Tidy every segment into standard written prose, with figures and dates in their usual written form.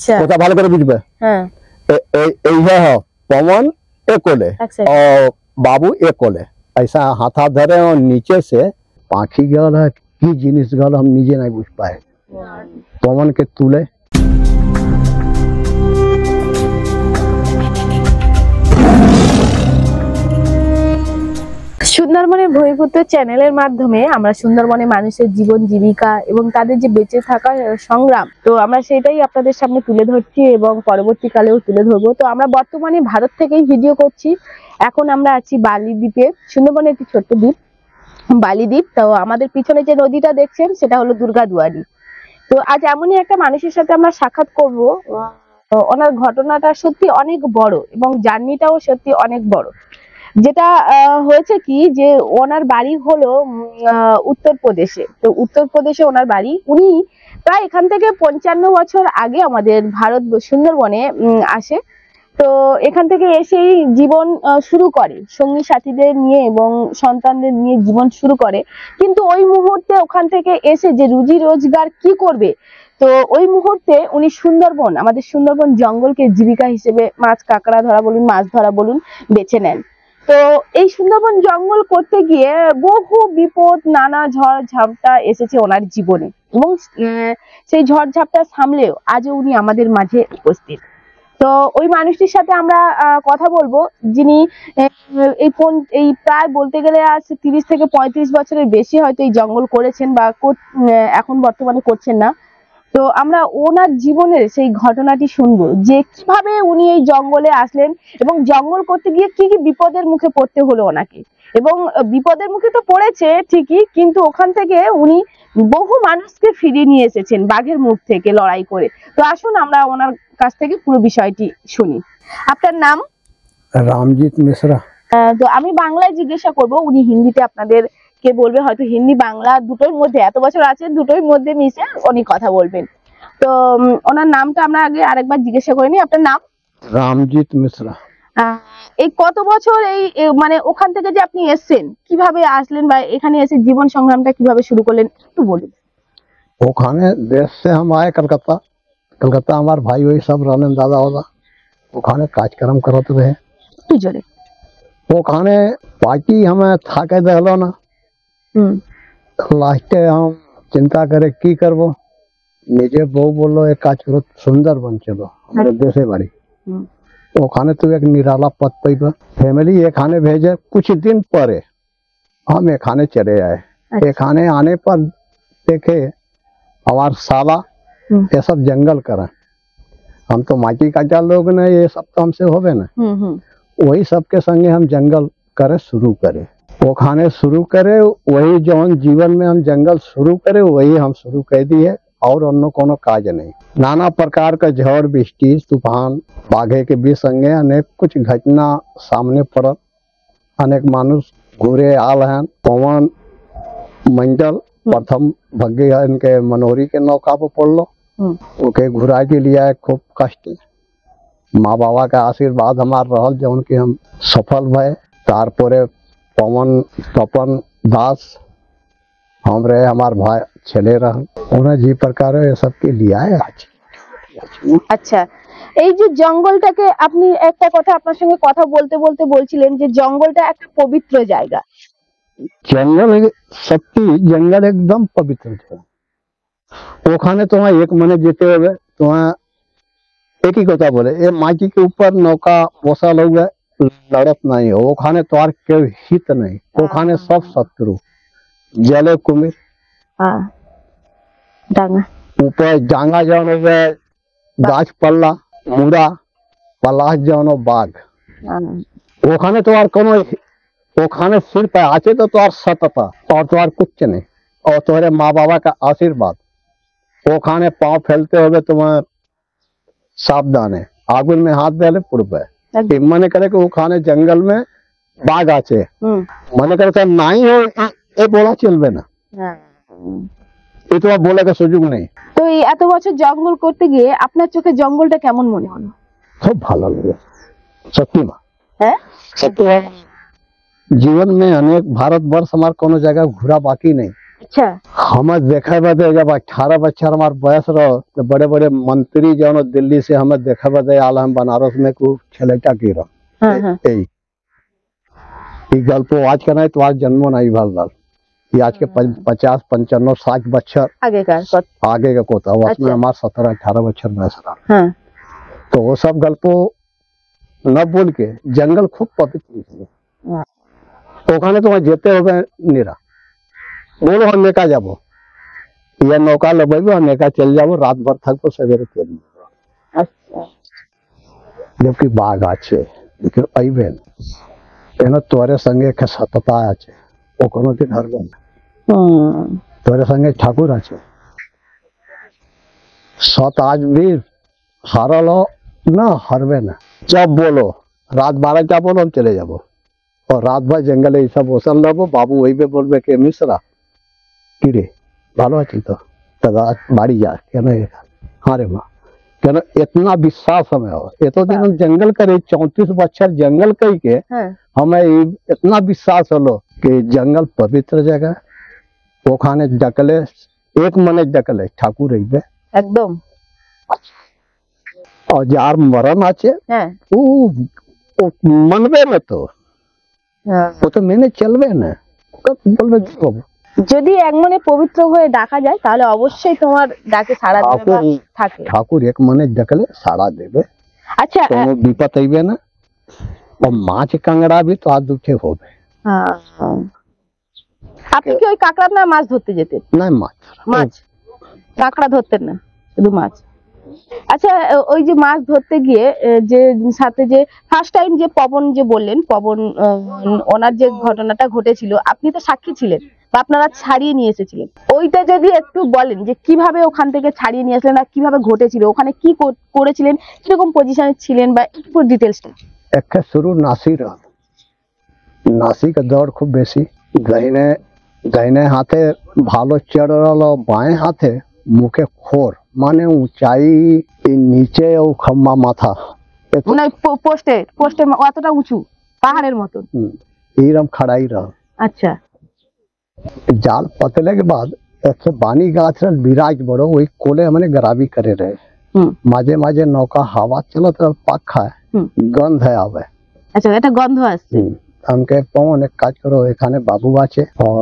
আচ্ছা কথা ভালো করে বুঝবে। হ্যাঁ এই पवन एक कोले और बाबू एक कोले ऐसा हाथा धरे और नीचे से पाखी गल है की जिनिस गल हम निजे नहीं बुझ पाए। पवन के तुले সুন্দরবনের ভূমিপুত্র চ্যানেলের মাধ্যমে আমরা সুন্দরবনে মানুষের জীবন জীবিকা এবং তাদের যে বেঁচে থাকার সংগ্রাম, তো আমরা সেটাই আপনাদের সামনে তুলে ধরছি এবং পরবর্তীকালেও তুলে ধরবো। তো আমরা বর্তমানে ভারত থেকেই ভিডিও করছি। এখন আমরা আছি বালি দ্বীপে, সুন্দরবনের একটি ছোট্ট দ্বীপ বালি দ্বীপ। তো আমাদের পিছনে যে নদীটা দেখছেন সেটা হলো দুর্গাদুয়ারি। তো আজ এমনই একটা মানুষের সাথে আমরা সাক্ষাৎ করবো। ওনার ঘটনাটা সত্যি অনেক বড় এবং জার্নিটাও সত্যি অনেক বড়। যেটা হয়েছে কি যে ওনার বাড়ি হলো উত্তরপ্রদেশে। তো উত্তরপ্রদেশে ওনার বাড়ি। উনি প্রায় এখান থেকে 55 বছর আগে আমাদের ভারত সুন্দরবনে আসে। তো এখান থেকে এসেই জীবন শুরু করে, সঙ্গী সাথীদের নিয়ে এবং সন্তানদের নিয়ে জীবন শুরু করে। কিন্তু ওই মুহূর্তে ওখান থেকে এসে যে রুজি রোজগার কি করবে, তো ওই মুহূর্তে উনি সুন্দরবন, আমাদের সুন্দরবন জঙ্গলকে জীবিকা হিসেবে মাছ কাঁকড়া ধরা বলুন, মাছ ধরা বলুন, বেছে নেন। তো এই সুন্দরবন জঙ্গল করতে গিয়ে বহু বিপদ, নানা ঝড় ঝাপটা এসেছে ওনার জীবনে এবং সেই ঝড় ঝাপটা সামলেও আজও উনি আমাদের মাঝে উপস্থিত। তো ওই মানুষটির সাথে আমরা কথা বলবো, যিনি এই প্রায় বলতে গেলে আজ 30 থেকে 35 বছরের বেশি হয়তো এই জঙ্গল করেছেন বা এখন বর্তমানে করছেন না। তো আমরা ওনার জীবনের সেই ঘটনাটি শুনবো যে কিভাবে উনি এই জঙ্গলে আসলেন এবং জঙ্গল করতে গিয়ে কি কি বিপদের মুখে পড়তে হলো ওনাকে। এবং বিপদের মুখে তো পড়েছে ঠিকই, কিন্তু ওখান থেকে উনি বহু মানুষকে ফিরিয়ে নিয়ে এসেছেন বাঘের মুখ থেকে লড়াই করে। তো আসুন আমরা ওনার কাছ থেকে পুরো বিষয়টি শুনি। আপনার নাম? रामजीत मिश्रा। তো আমি বাংলায় জিজ্ঞাসা করব, উনি হিন্দিতে আপনাদের কে বলবে। হয়তো হিন্দি বাংলা দুটোর মধ্যে, এত বছর আছে দুটোর মধ্যে মিশে উনি কথা বলবেন। তো ওনার নামটা আমরা আগে আরেকবার জিজ্ঞাসা করে নিই। আপনার নাম? रामजीत मिश्रा। এই কত বছর এই মানে ওখান থেকে যে আপনি এসেছেন, কিভাবে আসলেন বা এখানে এসে জীবন সংগ্রামটা কিভাবে শুরু করলেন একটু বলুন। ओखाने देश से हम आए कलकत्ता। कलकत्ता हमारे भाई वही सब रहने दादा वादा ओखाने कार्यक्रम करते रहे। একটু জোরে। ओखाने पार्टी हमें था के दहलो ना। लास्टे हम चिंता करे की करबो, निजे बहु बोलो एक काज करो सुंदरबन चलो हमारे देशे बाड़ी। ओखाने तो एक निराला पद पैबा फैमिली एक खाने भेजे। कुछ दिन परे हम एक खाने चले आए। एक खाने आने पर देखे हमार साला ये सब जंगल करे। हम तो माटी काटा लोग न, ये सब तो हमसे होवे न। वही सबके संगे हम जंगल करे शुरू करे। वो खाने शुरू करे वही जौन जीवन में हम जंगल शुरू करे वही हम शुरू कर दिए और अन्य कोनो काज नहीं। नाना प्रकार का झड़ वृष्टि तूफान बाघे के भी संगे अनेक कुछ घटना सामने पड़ल। अनेक मानुष घूरे आल हैं। पवन मंडल प्रथम भग्गे इनके मनोरी के नौका पर पड़लो। ओके घुरा के लिया खूब कष्ट। माँ बाबा का आशीर्वाद हमार रहल जौन कि हम सफल भय। तारपरे पवन तपन दास हम रहे, हमार भाई छले रहन। उन्हें जी प्रकार ये सब के लिया है आज। আচ্ছা, এই যে জঙ্গলটাকে আপনি একটা কথা আপনার সঙ্গে কথা বলতে বলতে বলছিলেন যে জঙ্গলটা একটা পবিত্র জায়গা। जंगल सत्य जंगल एकदम पवित्र है। ओखाने तुम्हें एक मने जीते हुए तुम्हें एक ही कथा बोले ये माटी के ऊपर नौका बोसा लोग लड़त नहीं हो। ओखाने तो के हित नहीं। ओखाने सब शत्रु जले कुमिर डांगा ऊपर डांगा जौन हो गाछ पल्ला मुड़ा पलाश जौन बाघ। ओखाने तो कोनो ओखाने सिर पे आचे तो तुम्हार सतता और तुम्हार कुछ नहीं और तुम्हारे माँ बाबा का आशीर्वाद। ओखाने पाँव फैलते हुए तुम्हें सावधान है आगुन में हाथ दे पुड़बे। मन करे कि ओखाने जंगल में बाघ आचे मन करे नहीं हो ये बोला चलबे ना। ये तो बोले का सुযোগ नहीं। তো এই এত বছর জঙ্গল করতে গিয়ে আপনার চোখে জঙ্গলটা কেমন মনে হলো? খুব ভালো লাগে सत्य में। হ্যাঁ सत्य जीवन में अनेक भारतवर्ष हमारे कोनो जगह घूरा बाकी नहीं। अच्छा हमें देखे बदे जब 18 बच्चर हमार बयस रहो तो बड़े बड़े मंत्री जो दिल्ली से हमें देखे बदे आल हम बनारस में को छलेटा की रहो हाँ हाँ गल्प आज का नहीं तो आज जन्मो नहीं भल ये आज के 50 55 60 बच्चर आगे का आगे का कोता उसमें अच्छा। हमारे 17 18 बच्चर बयस रहा हाँ तो वो सब गल्पो न बोल के जंगल खूब पवित्र है हाँ। ओखाने तो वहाँ जेते हो गए निरा बोलो हम नेका जाबो या नौका लगेबो हम नेका चल जाबो रात भर थकबो सवेरे चल अच्छा जबकि बाघ आछे लेकिन अइबे एनो तोरे संगे के सतता आछे ओ कोनो दिन हरबे तोरे संगे ठाकुर आछे सत आज भी हारलो ना हरबे ना जब बोलो रात 12 क्या बोलो हम चले जाबो और रात भर जंगल ऐसा बसल रहो बाबू वही पे बोलबे के मिश्रा कि रे ভালো আছিস তো দাদা বাড়ি যা কেন हाँ रे माँ কেন इतना विश्वास हमें हो ये तो दिन हम जंगल करे 34 बच्चर जंगल कई के हमें इतना विश्वास हलो कि जंगल पवित्र जगह वो खाने डकले एक मने डकले ठाकुर रही एकदम और जार मरण आचे वो मनबे में तो वो तो मैंने चलबे ना बोलबे बाबू যদি এক মনে পবিত্র হয়ে ডাকা যায় তাহলে অবশ্যই তোমার ডাকে সাড়া দেবে বা থাকে ঠাকুর এক মনে ডাকলে সাড়া দেবে আচ্ছা কোনো বিপদ হইবে না और মাছ কাঁকড়া भी तो आज दुखे होবে হ্যাঁ আপনি কি ওই কাঁকড়া না মাছ ধরতে যেতেন না মাছ মাছ কাঁকড়া ধরতেন না শুধু মাছ আচ্ছা ওই যে মাছ ধরতে গিয়ে যে সাথে যে ফার্স্ট টাইম যে পবন যে বললেন পবন ওনার যে ঘটনাটা ঘটেছিল আপনি তো সাক্ষী ছিলেন বা আপনারা ছাড়িয়ে নিয়ে এসেছিলেন ওইটা যদি একটু বলেন যে কিভাবে ওখান থেকে ছাড়িয়ে নিয়ে আসলেন আর কিভাবে ঘটেছিল ওখানে কি করেছিলেন কিরকম পজিশনে ছিলেন বা একটু ডিটেইলসটা একটা শুরু নাসি নাসি का दौड़ खूब बेसी दाहिने हाथे भालो चढ़ रहा बाएं हाथे मुखे खोर माने ऊंचाई नीचे और खम्मा माथा মানে পোস্টে অতটা উঁচু পাহাড়ের মতন এইরকম खड़ाई रहा আচ্ছা जाल पतले के बाद एक बानी गाछ बिराज बड़ो वही कोले हमने गराबी करे रहे माजे माजे नौका हवा चलत पाखा गंध है आवे अच्छा এটা গন্ধ আসছে हमके पवन एक काज करो एखाने बाबू आचे और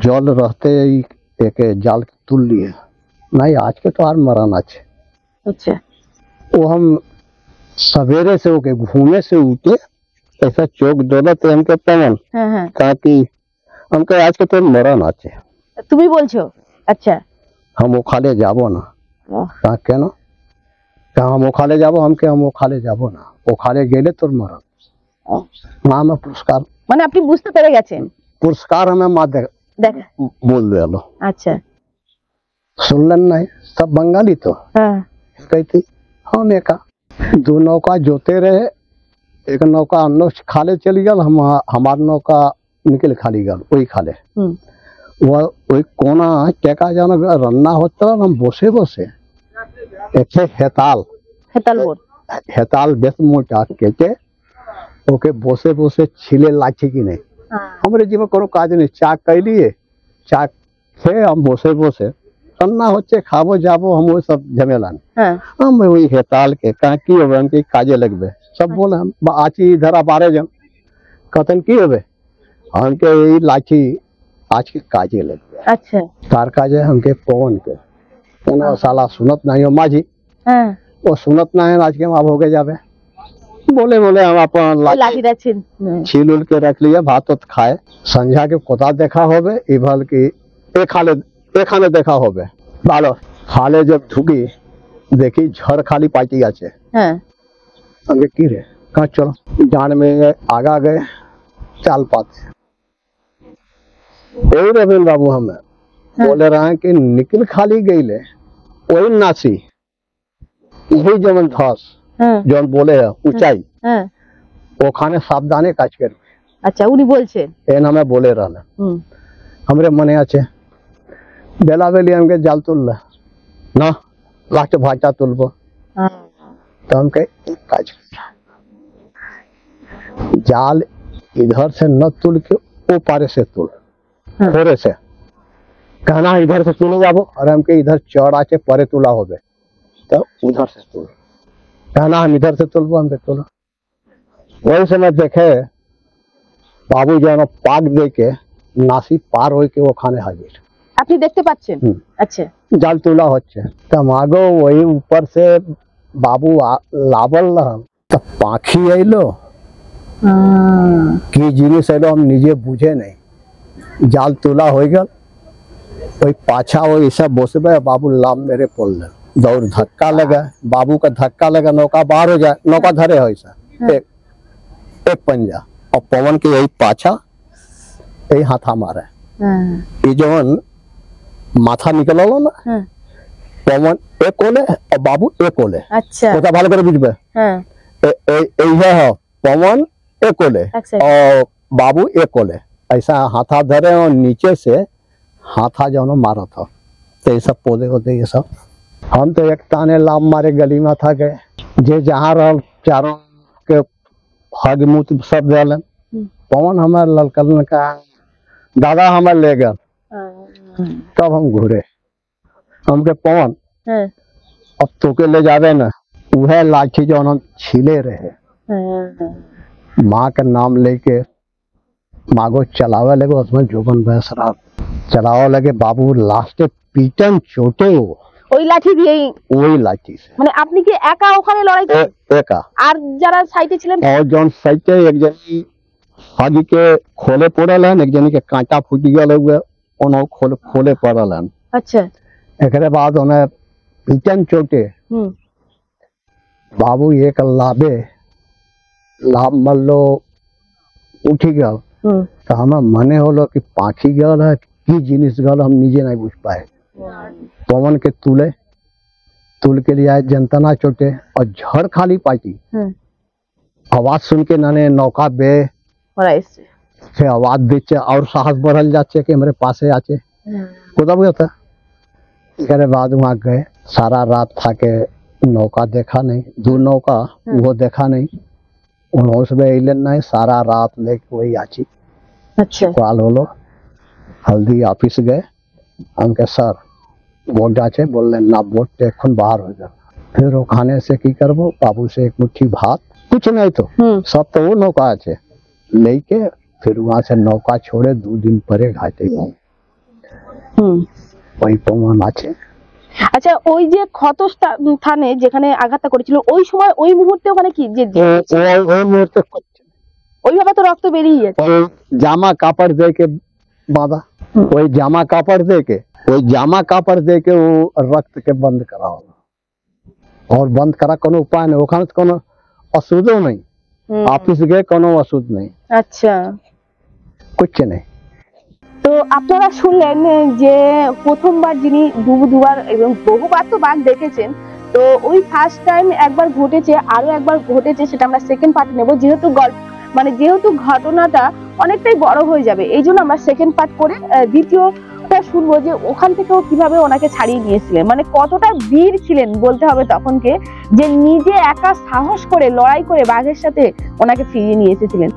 जल रहते ही एक जाल तुल लिए नहीं आज के तो आर मरण आचे अच्छा वो हम सवेरे से होके घूमे से उठे ऐसा चौक दौलत हमके पवन कहा कि हमके आज के तो मरण आचे তুমি বলছো আচ্ছা हम ओखाले जाबो ना कहा केन कहा हम ओखाले जाबो हमके हम ओखाले जाबो ना ओखाले गेले तोर मरण माँ में पुरस्कार মানে আপনি বুঝতে পেরে গেছেন पुरस्कार हमें माँ দেখ बोल दे लो আচ্ছা सुनलन नहीं सब बंगाली तो হ্যাঁ कहती हम एका दो नौका जोते रहे एक नौका अन्नो खाले चली गल हम हमार नौका निकल खाली गल वही खाले वही कोना टेका जाना रन्ना होता हम बसे बसे एक हेताल हेताल बेस मोटा के ओके बसे बसे छिले लाठी की नहीं हमारे जीवन कोनो काज नहीं चा कैलिए चा खे हम बसे बसे रन्ना होचे खाबो जाबो हम वो सब झमेला नहीं हम वही हेताल के कहा की होबे हमके काजे लगबे सब बोले हम आची इधर 12 जन कथन की होबे हमके यही लाठी आज के काजे लगबे अच्छा तार काजे हमके पवन के कोनो साला सुनत नहीं हो माझी वो सुनत नहीं आज के मां भोगे जाबे बोले बोले हम अपन लाठी रखिन छील उल के रख लिया भात खाए संझा के कोता देखा होबे इभल की एक खाने देखा होबे बालो खाले जब ढुकी देखी झर खाली पार्टी आचे हमके की रे कहा चलो जान में आगा गए चाल पाते वही रविंद्र बाबू हमें बोले रहे हैं कि निकल खाली गई ले वही नासी यही जमन धस जो बोले है ऊंचाई वो खाने सावधानी काज कर अच्छा उन्हीं बोलছে एन हमें बोले रहना हमरे मने आचे बेला बेली हमके जाल तुल ना लास्ट भाटा तुलबो तो हमके काज जाल इधर से न तुल के ओ पारे से तुल थोड़े से कहना इधर से चले जाबो और हमके इधर चौड़ा के परे तुला होबे तो उधर से तुल, कहना हम इधर से तुलबो हमके तुला। वही समय देखे बाबू जो पाक दे के नासी पार हो के वो खाने हाजिर। আপনি দেখতে পাচ্ছেন? আচ্ছা, जाल तुला होच्छे तमागो वही ऊपर से बाबू लावल रहल तो पाखी अलो की जिनिस अलो हम निजे बुझे नहीं, जाल तुला हो गल वही पाछा वो ऐसा बोसबे बाबू लाभ मेरे पोल दौड़ धक्का लगा, बाबू का धक्का लगा नौका बाहर हो जाए, नौका धरे हो ऐसा एक पंजा और पवन के यही पाछा यही हाथा मारे ये जवन माथा निकल ना पवन एक ओले और बाबू एक ओले। अच्छा, ওটা ভালো করে বুঝবে। এই है पवन एक ओले और बाबू एक ओले, ऐसा हाथा धरे और नीचे से हाथा जो मारा था तो ये सब पौधे होते ये सब। हम तो एक ताने लाभ मारे गली में था के जे जहाँ रह चारों के हग मुत सब दिलन। पवन हमारे ललकल का दादा हमारे ले गए तब हम घूरे हमके पवन अब तोके ले जावे ना वह लाठी जो हम छीले रहे माँ का नाम लेके मागो चलावे लगे उसमें जोबन बहस रहा चलावे लगे बाबू लास्ट पीटन चोटे ওই লাঠি দিয়েই वही लाठी से মানে আপনি কি একা ওখানে লড়াই করেন? एका আর যারা সাইটে ছিলেন? और जौन साइटे एक जनी हाजी के खोले पड़ल है एक जनी के कांटा फूट गल हुए उन्होंने खोले पड़ल है। আচ্ছা, एकरे बाद उन्हें पीटन चोटे बाबू एक लाभे लाभ मल्लो उठी गल तो हमें मने होलो कि पाखी गल है की जिनिस गल हम निजे नहीं बुझ पाए। पवन के तुल के लिए आए जनतना चोटे और झड़ खाली पाई आवाज सुन के नाने नौका बे से आवाज देचे और साहस बढ़ल जाचे कि हमारे पासे आचे कोदा था। इसके बाद वहाँ गए सारा रात था के नौका देखा नहीं, दो नौका वो देखा नहीं उन्होंने नहीं सारा रात लेके वही आची। अच्छा, कॉल होलो हल्दी ऑफिस गए हमके सर वोट जाचे बोल ना वोट एखन बाहर हो गया फिर वो खाने से की करबो बाबू से एक मुट्ठी भात कुछ नहीं तो सब तो वो नौका আছে लेके फिर वहां से नौका छोड़े 2 दिन परे घाटे वही पवन আছে। আচ্ছা, ওই যে ক্ষত স্থানে যেখানে আঘাতটা করেছিল ওই সময় ওই মুহূর্তে ওখানে কি যে ওই মুহূর্তে ওইভাবে তো রক্ত বেরিয়ে যাচ্ছে ওই জামা কাপড় দে के बांधा ওই জামা কাপড় दे के ওই জামা কাপড় दे के वो रक्त के बंद कराओ और बंद करा कोनो उपाय नहीं ওখানে কোনো অসুধও नहीं ऑफिस गए कोनो অসুধ नहीं। আচ্ছা, कुछ नहीं। তো আপনারা শুনলেন যে প্রথমবার যিনি দুবার এবং বহুবার তো বাঘ দেখেছেন, তো ওই ফার্স্ট টাইম একবার ঘটেছে আরো একবার ঘটেছে সেটা আমরা সেকেন্ড পার্ট নেব যেহেতু যেহেতু ঘটনাটা অনেকটাই বড় হয়ে যাবে এই জন্য আমরা সেকেন্ড পার্ট করে দ্বিতীয়টা শুনবো যে ওখান থেকেও কিভাবে ওনাকে ছাড়িয়ে নিয়েছিলেন, মানে কতটা বীর ছিলেন বলতে হবে তখনকে যে নিজে একা সাহস করে লড়াই করে বাঘের সাথে ওনাকে ফিরিয়ে নিয়ে এসেছিলেন।